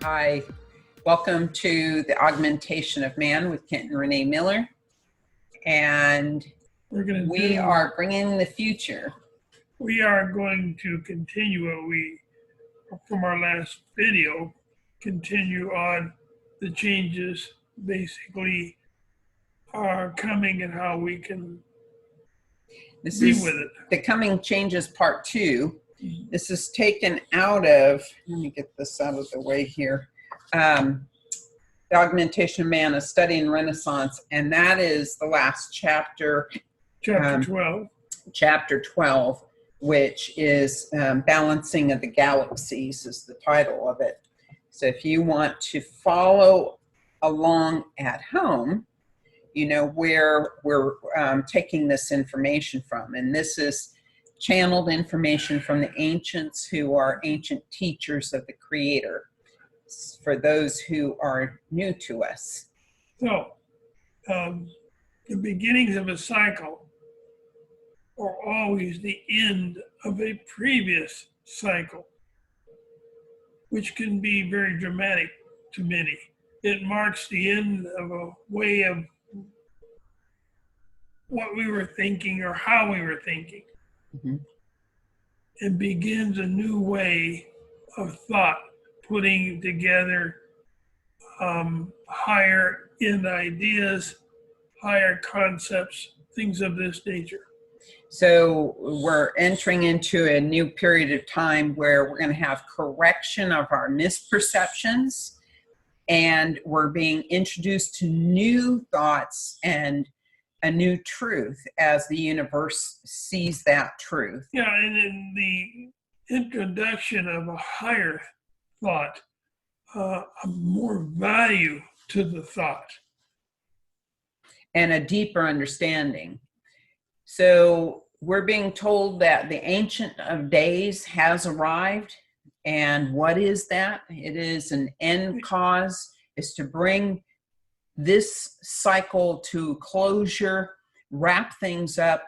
Hi, welcome to the Augmentation of Man with Kent and Renee Miller. And we are bringing the future. We are going to continue what we, from our last video, continue on the changes basically are coming and how we can be with it. The Coming Changes Part 2. This is taken out of, let me get this out of the way here, The Augmentation of Man, A Study in Renaissance, and that is the last chapter. Chapter 12. Chapter 12, which is Balancing of the Galaxies is the title of it. So if you want to follow along at home, you know where we're taking this information from. And this is channeled information from the ancients who are ancient teachers of the Creator, for those who are new to us. So, the beginnings of a cycle are always the end of a previous cycle, which can be very dramatic to many. It marks the end of a way of what we were thinking or how we were thinking. Mm-hmm. It begins a new way of thought, putting together higher end ideas, higher concepts, things of this nature. So we're entering into a new period of time where we're going to have correction of our misperceptions, and we're being introduced to new thoughts and a new truth as the universe sees that truth. Yeah, and in the introduction of a higher thought, a more value to the thought. And a deeper understanding. So we're being told that the Ancient of Days has arrived. And what is that? It is an end cause, is to bring this cycle to closure, wrap things up,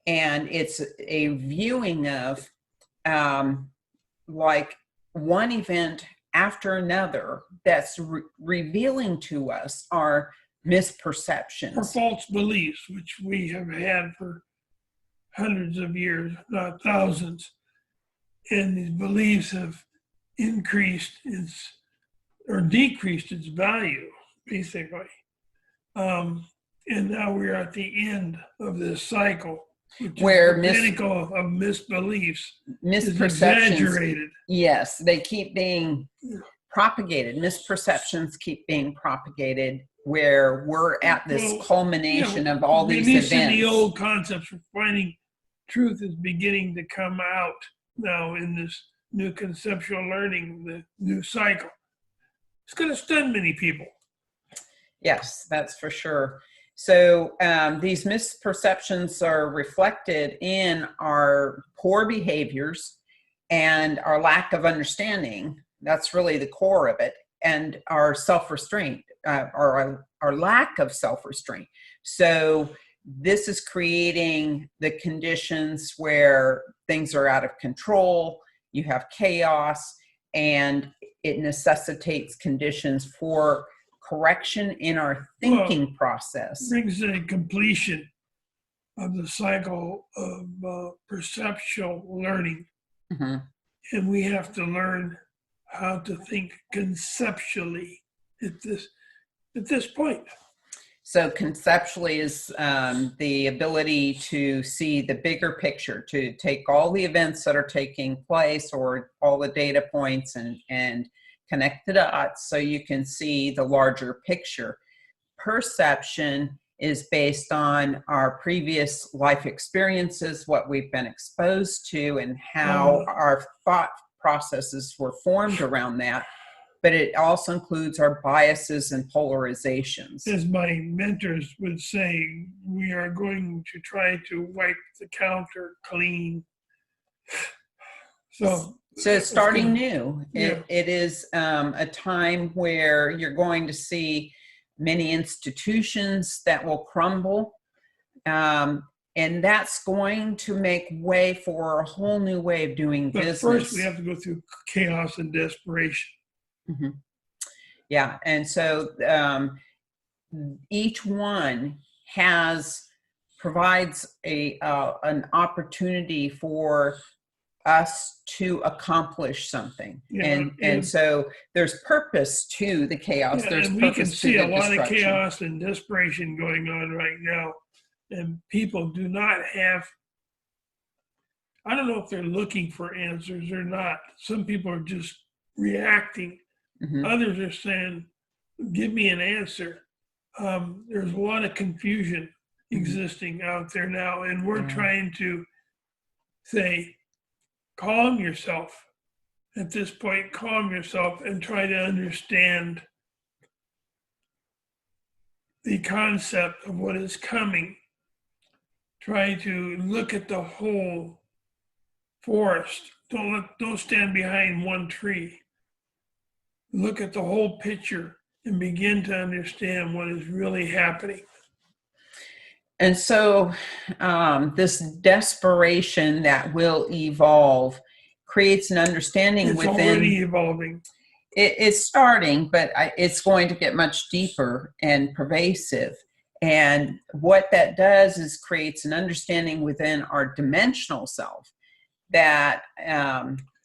and it's a viewing of like one event after another that's revealing to us our misperceptions. Or false beliefs, which we have had for hundreds of years, not thousands. And these beliefs have increased or decreased its value, basically. And now we're at the end of this cycle, where the pinnacle of misbeliefs, misperceptions, exaggerated. Yes, they keep being propagated. Misperceptions keep being propagated, where we're at this culmination of all these events. Releasing the old concepts for finding truth is beginning to come out now in this new conceptual learning, the new cycle. It's going to stun many people. Yes, that's for sure. So these misperceptions are reflected in our poor behaviors and our lack of understanding. That's really the core of it. And our self-restraint, or our lack of self-restraint. So this is creating the conditions where things are out of control, you have chaos, and it necessitates conditions for correction in our thinking process. Brings a completion of the cycle of perceptual learning. Mm-hmm. And we have to learn how to think conceptually at this point. So conceptually is the ability to see the bigger picture, to take all the events that are taking place or all the data points and connect the dots so you can see the larger picture. Perception is based on our previous life experiences, what we've been exposed to, and how our thought processes were formed around that. But it also includes our biases and polarizations. As my mentors would say, we are going to try to wipe the counter clean. So starting new. It is a time where you're going to see many institutions that will crumble. And that's going to make way for a whole new way of doing business. First, we have to go through chaos and desperation. Mm-hmm. Yeah. And so each one provides an opportunity for us to accomplish something. Yeah, And so there's purpose to the chaos. yeah, There's and we can purpose to see a the lot of destruction. chaos and desperation going on right now. And people do not have, I don't know if they're looking for answers or not. Some people are just reacting. Mhm. Others are saying, give me an answer. There's a lot of confusion existing out there now, and we're trying to say, calm yourself. At this point, calm yourself and try to understand the concept of what is coming. Try to look at the whole forest. Don't stand behind one tree. Look at the whole picture and begin to understand what is really happening. And so this desperation that will evolve creates an understanding It's within. already evolving. It's starting, but it's going to get much deeper and pervasive. And what that does is creates an understanding within our dimensional self that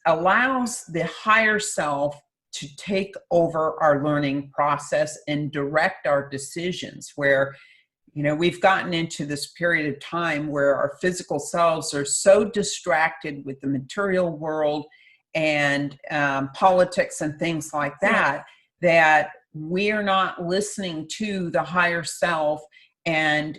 allows the higher self to take over our learning process and direct our decisions, where we've gotten into this period of time where our physical selves are so distracted with the material world and politics and things like that, that we are not listening to the higher self and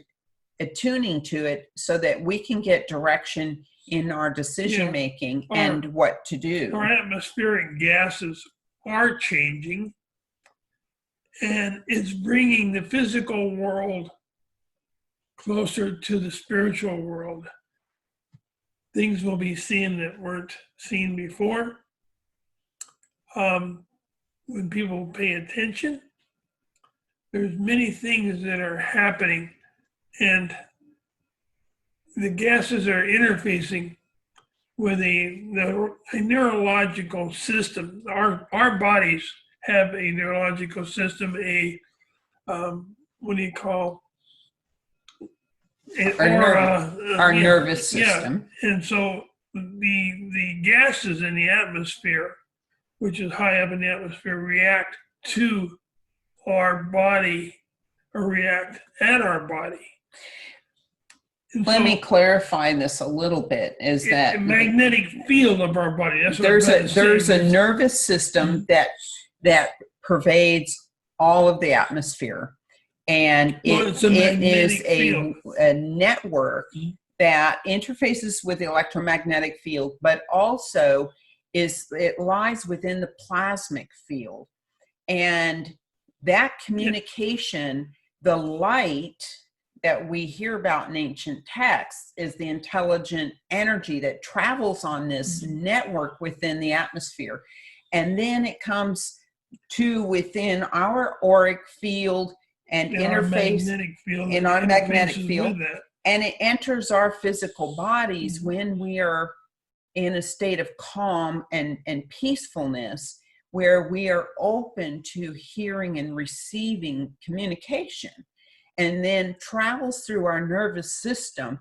attuning to it so that we can get direction in our decision making and what to do. Our atmospheric gases are changing, and it's bringing the physical world closer to the spiritual world. Things will be seen that weren't seen before. When people pay attention, there's many things that are happening, and the gases are interfacing with a neurological system. Our bodies have a neurological system, what do you call our nervous system. Yeah. And so the gases in the atmosphere, which is high up in the atmosphere, react to our body or react at our body. Let me clarify this a little bit, is that the magnetic field of our body. That's what there's a nervous system that pervades all of the atmosphere. And it is a network that interfaces with the electromagnetic field, but also it lies within the plasmic field. And that communication, the light that we hear about in ancient texts, is the intelligent energy that travels on this network within the atmosphere. And then it comes to within our auric field and interface in our magnetic field, and it enters our physical bodies when we are in a state of calm and peacefulness, where we are open to hearing and receiving communication, and then travels through our nervous system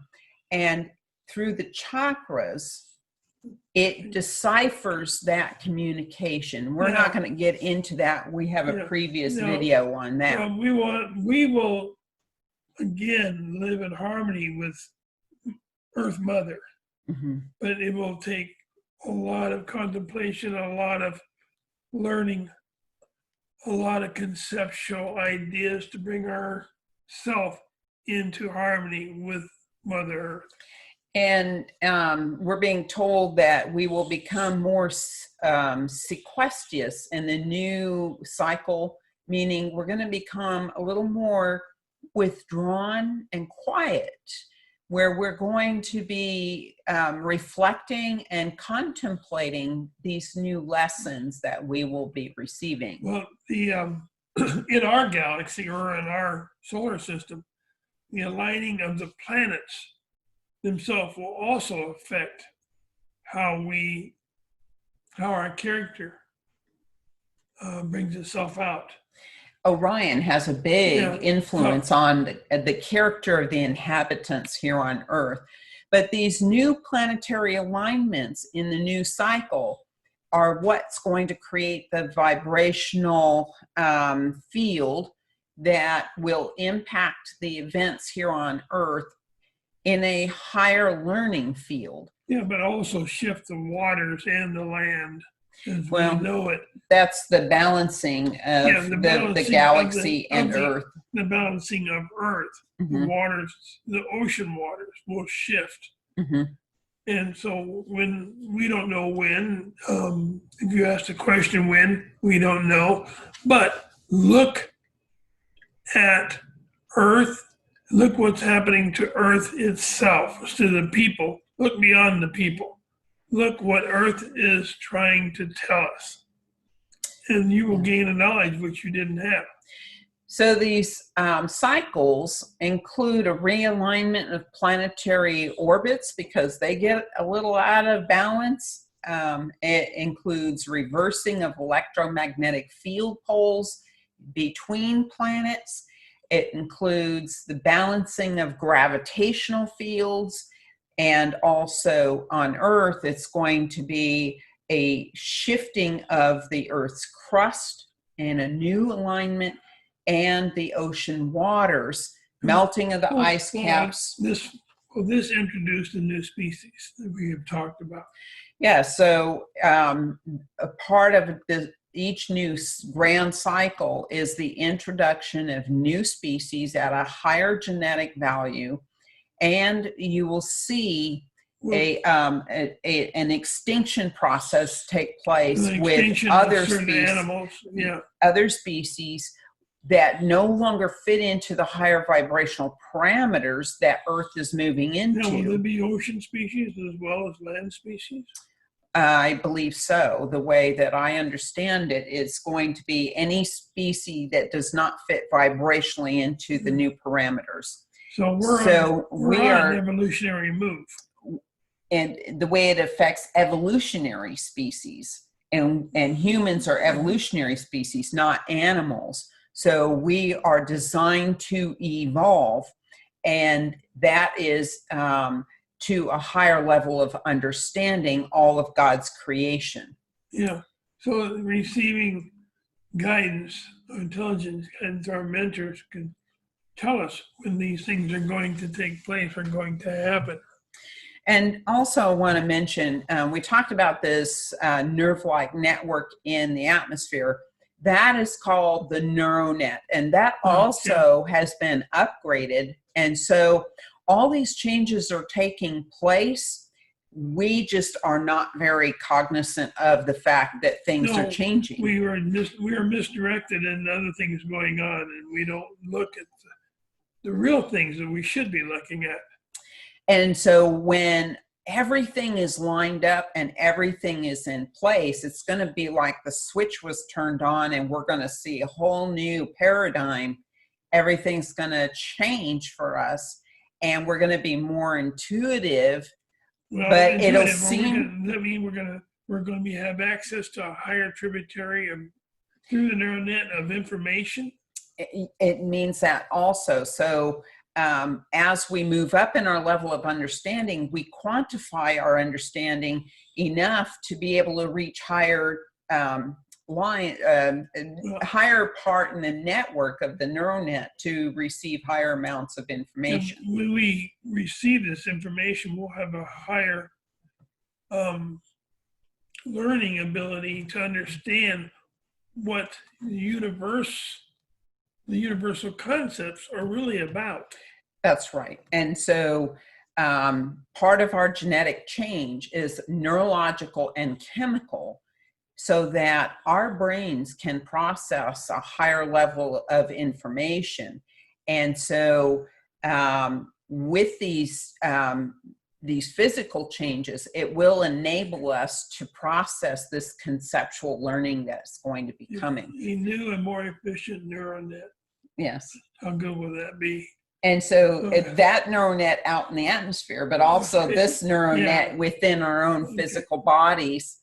and through the chakras. It deciphers that communication. We're not going to get into that. We have a previous video on that. We will again live in harmony with Earth Mother, but it will take a lot of contemplation, a lot of learning, a lot of conceptual ideas to bring our self into harmony with Mother Earth. And we're being told that we will become more sequestious in the new cycle, meaning we're going to become a little more withdrawn and quiet, where we're going to be reflecting and contemplating these new lessons that we will be receiving. Well, in our galaxy or in our solar system, the aligning of the planets themselves will also affect how our character brings itself out. Orion has a big Yeah. influence on the character of the inhabitants here on Earth. But these new planetary alignments in the new cycle are what's going to create the vibrational field that will impact the events here on Earth in a higher learning field. Yeah, but also shift the waters and the land as we know it. That's the balancing of the galaxy and Earth. The balancing of Earth, the waters, the ocean waters will shift. And so when we don't know when, if you ask the question when, we don't know. But look at Earth. Look what's happening to Earth itself, to the people. Look beyond the people. Look what Earth is trying to tell us. And you will gain a knowledge which you didn't have. So these cycles include a realignment of planetary orbits because they get a little out of balance. It includes reversing of electromagnetic field poles between planets. It includes the balancing of gravitational fields. And also on Earth, it's going to be a shifting of the Earth's crust and a new alignment, and the ocean waters, melting of the ice caps. This introduced a new species that we have talked about. Yeah, so a part of each new grand cycle is the introduction of new species at a higher genetic value, and you will see an extinction process take place with other species, animals, other species that no longer fit into the higher vibrational parameters that Earth is moving into. Now, will there be ocean species as well as land species? I believe so. The way that I understand it is going to be any species that does not fit vibrationally into the new parameters. So we're on an evolutionary move. And the way it affects evolutionary species, and humans are evolutionary species, not animals. So we are designed to evolve, and that is to a higher level of understanding all of God's creation. Yeah. So receiving guidance, intelligence, and our mentors can tell us when these things are going to take place or going to happen. And also I want to mention, we talked about this nerve-like network in the atmosphere. That is called the neuronet, and that also has been upgraded. And so all these changes are taking place. We just are not very cognizant of the fact that things are changing. We are misdirected and other things going on, and we don't look at the real things that we should be looking at. And so when everything is lined up and everything is in place, it's going to be like the switch was turned on and we're going to see a whole new paradigm. Everything's going to change for us and we're going to be more intuitive. Well, but it'll seem that mean we're going to have access to a higher tributary through the neuronet of information. It means that also. So as we move up in our level of understanding, we quantify our understanding enough to be able to reach higher higher part in the network of the neuronet to receive higher amounts of information. And when we receive this information, we'll have a higher learning ability to understand what the universal concepts are really about. That's right. And so part of our genetic change is neurological and chemical, so that our brains can process a higher level of information. And so with these physical changes, it will enable us to process this conceptual learning that's going to be coming. A new and more efficient neuronet. Yes. How good will that be? And so that neuronet out in the atmosphere, but also this neuronet within our own physical bodies.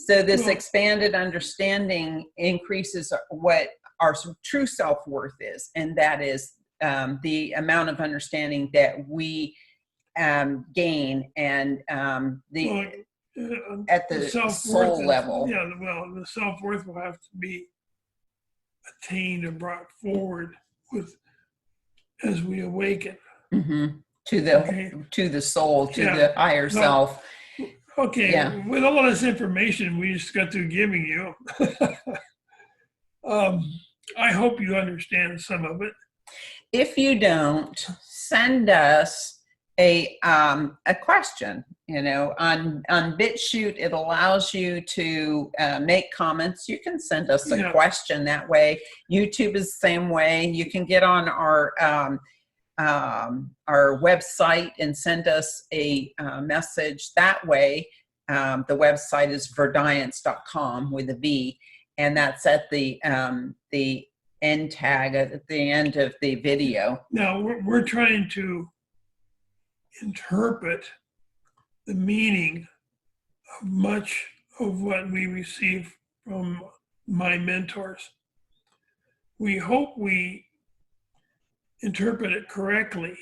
So this Well, expanded understanding increases what our true self-worth is, and that is the amount of understanding that we gain, and well, at the the self-worth soul is, level. yeah, well, the self-worth will have to be attained or brought forward with as we awaken. Mm-hmm. Okay. To the soul, to Yeah. the higher So, self. okay, Yeah. with all this information we just got through giving you, I hope you understand some of it. If you don't, send us a question. You know, on BitChute, it allows you to make comments. You can send us a Yeah. question that way. YouTube is the same way. You can get on our website and send us a message that way. The website is verdience.com with a V, and that's at the end tag at the end of the video. Now we're trying to interpret the meaning of much of what we receive from my mentors. We hope we interpret it correctly.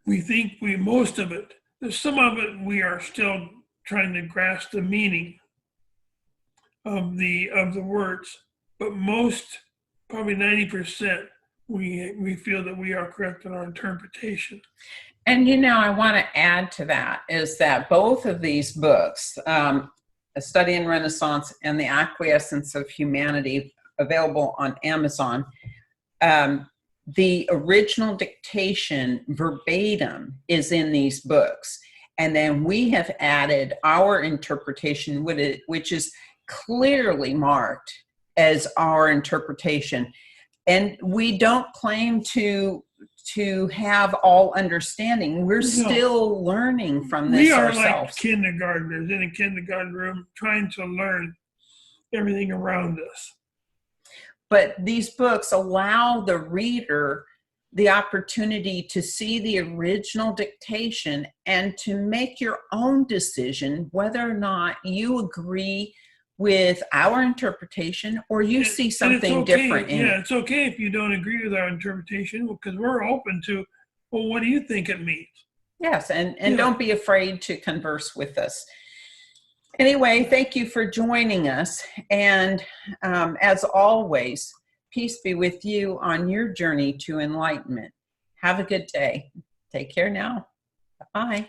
We think most of it, there's some of it we are still trying to grasp the meaning of the words, but most, probably 90%, we feel that we are correct in our interpretation. And you know, I want to add to that is that both of these books, A Study in Renaissance and The Acquiescence of Humanity, available on Amazon, the original dictation verbatim is in these books. And then we have added our interpretation with it, which is clearly marked as our interpretation. And we don't claim to have all understanding. We're still learning from this ourselves. We are like kindergartners in a kindergarten room trying to learn everything around us. But these books allow the reader the opportunity to see the original dictation and to make your own decision whether or not you agree with our interpretation or you see something okay. different in it. It's okay if you don't agree with our interpretation, because we're open to, well, what do you think it means? Yes, and don't be afraid to converse with us. Anyway, thank you for joining us. And as always, peace be with you on your journey to enlightenment. Have a good day. Take care now. Bye.